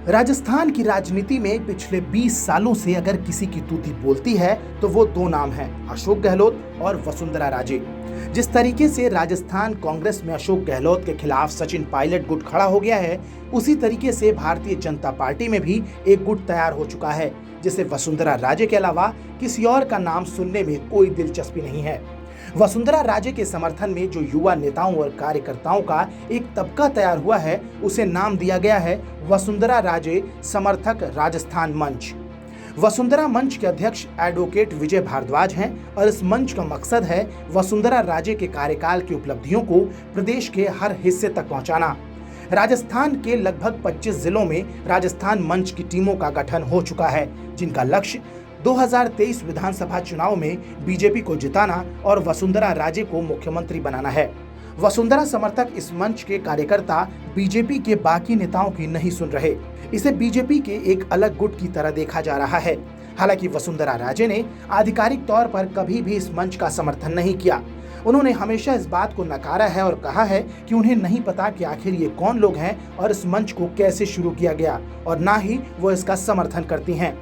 राजस्थान की राजनीति में पिछले 20 सालों से अगर किसी की तूती बोलती है तो वो दो नाम हैं, अशोक गहलोत और वसुंधरा राजे। जिस तरीके से राजस्थान कांग्रेस में अशोक गहलोत के खिलाफ सचिन पायलट गुट खड़ा हो गया है, उसी तरीके से भारतीय जनता पार्टी में भी एक गुट तैयार हो चुका है, जिसे वसुंधरा राजे के अलावा किसी और का नाम सुनने में कोई दिलचस्पी नहीं है। वसुंधरा राजे के समर्थन में जो युवा नेताओं और कार्यकर्ताओं का एक तबका तैयार हुआ है, उसे नाम दिया गया है वसुंधरा राजे समर्थक राजस्थान मंच। वसुंधरा मंच के अध्यक्ष एडवोकेट विजय भारद्वाज हैं और इस मंच का मकसद है वसुंधरा राजे के कार्यकाल की उपलब्धियों को प्रदेश के हर हिस्से तक पहुंचाना। राजस्थान के लगभग 25 जिलों में राजस्थान मंच की टीमों का गठन हो चुका है, जिनका लक्ष्य 2023 विधानसभा चुनाव में बीजेपी को जिताना और वसुंधरा राजे को मुख्यमंत्री बनाना है। वसुंधरा समर्थक इस मंच के कार्यकर्ता बीजेपी के बाकी नेताओं की नहीं सुन रहे, इसे बीजेपी के एक अलग गुट की तरह देखा जा रहा है। हालांकि वसुंधरा राजे ने आधिकारिक तौर पर कभी भी इस मंच का समर्थन नहीं किया। उन्होंने हमेशा इस बात को नकारा है और कहा है कि उन्हें नहीं पता कि आखिर ये कौन लोग हैं और इस मंच को कैसे शुरू किया गया, और ना ही वो इसका समर्थन करती हैं।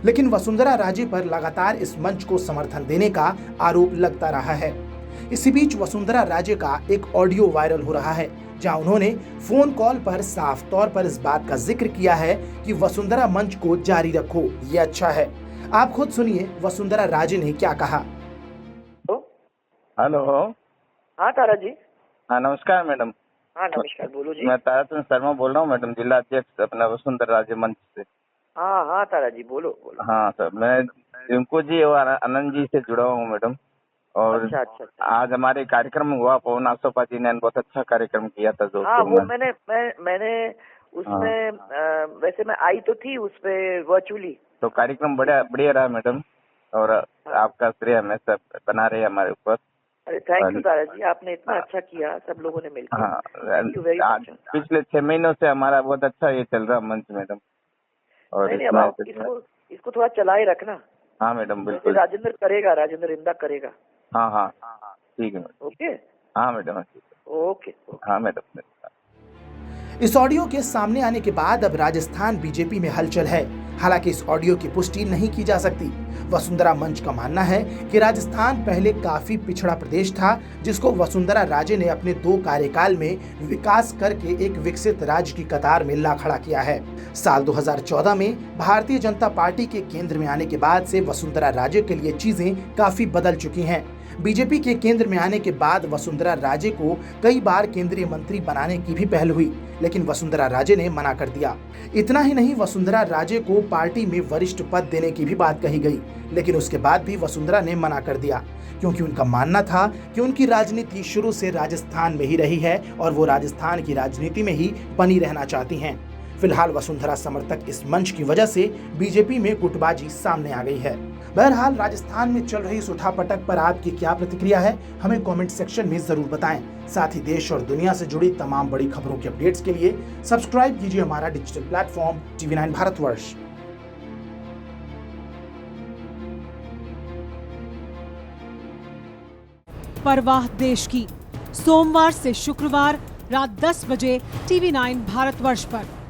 लेकिन वसुंधरा राजे पर लगातार इस मंच को समर्थन देने का आरोप लगता रहा है। इसी बीच वसुंधरा राजे का एक ऑडियो वायरल हो रहा है, जहां उन्होंने फोन कॉल पर साफ तौर पर इस बात का जिक्र किया है कि वसुंधरा मंच को जारी रखो, ये अच्छा है। आप खुद सुनिए वसुंधरा राजे ने क्या कहा। हेलो। हाँ तारा जी। हाँ नमस्कार मैडम। हाँ नमस्कार, बोलो जी। मैं ताराचंद शर्मा बोल रहा हूँ मैडम, जिला अध्यक्ष अपना वसुंधरा राजे मंच से। हाँ हाँ तारा जी, बोलो बोलो। हाँ सर, मैं रिंकू जी और आनंद जी से जुड़ा हूँ मैडम। और अच्छा। आज हमारे कार्यक्रम हुआ, पवन आसोपा जी ने बहुत अच्छा कार्यक्रम किया था। जो हाँ वो मैंने उसमें वैसे मैं आई तो थी उस पे वर्चुअली। तो कार्यक्रम बढ़िया रहा मैडम, और आपका श्रेय हमेशा बना रहे हमारे ऊपर। अरे थैंक यू तारा जी, आपने इतना अच्छा किया सब लोगों ने मिलकर। हाँ, पिछले 6 महीनों से हमारा बहुत अच्छा ये चल रहा मंच मैडम। और नहीं, अब इसको थोड़ा चलाए रखना। हाँ मैडम बिल्कुल। राजेंद्र इंदा करेगा। हाँ ठीक है मैडम। ओके। हाँ मैडम। ओके। हाँ मैडम। इस ऑडियो के सामने आने के बाद अब राजस्थान बीजेपी में हलचल है। हालांकि इस ऑडियो की पुष्टि नहीं की जा सकती। वसुंधरा मंच का मानना है कि राजस्थान पहले काफी पिछड़ा प्रदेश था, जिसको वसुंधरा राजे ने अपने 2 कार्यकाल में विकास करके एक विकसित राज्य की कतार में ला खड़ा किया है। साल 2014 में भारतीय जनता पार्टी के केंद्र में आने के बाद से वसुंधरा राजे के लिए चीजें काफी बदल चुकी हैं। बीजेपी के केंद्र में आने के बाद वसुंधरा राजे को कई बार केंद्रीय मंत्री बनाने की भी पहल हुई, लेकिन वसुंधरा राजे ने मना कर दिया। इतना ही नहीं, वसुंधरा राजे को पार्टी में वरिष्ठ पद देने की भी बात कही गई, लेकिन उसके बाद भी वसुंधरा ने मना कर दिया, क्योंकि उनका मानना था कि उनकी राजनीति शुरू से राजस्थान में ही रही है और वो राजस्थान की राजनीति में ही बनी रहना चाहती हैं। फिलहाल वसुंधरा समर्थक इस मंच की वजह से बीजेपी में गुटबाजी सामने आ गई है। बहरहाल राजस्थान में चल रही इस उठापटक पर आपकी क्या प्रतिक्रिया है, हमें कमेंट सेक्शन में जरूर बताएं। साथ ही देश और दुनिया से जुड़ी तमाम बड़ी खबरों के अपडेट्स के लिए सब्सक्राइब कीजिए हमारा डिजिटल प्लेटफॉर्म TV9 भारतवर्ष। परवाह देश की, सोमवार से शुक्रवार रात 10 बजे TV9 भारतवर्ष पर।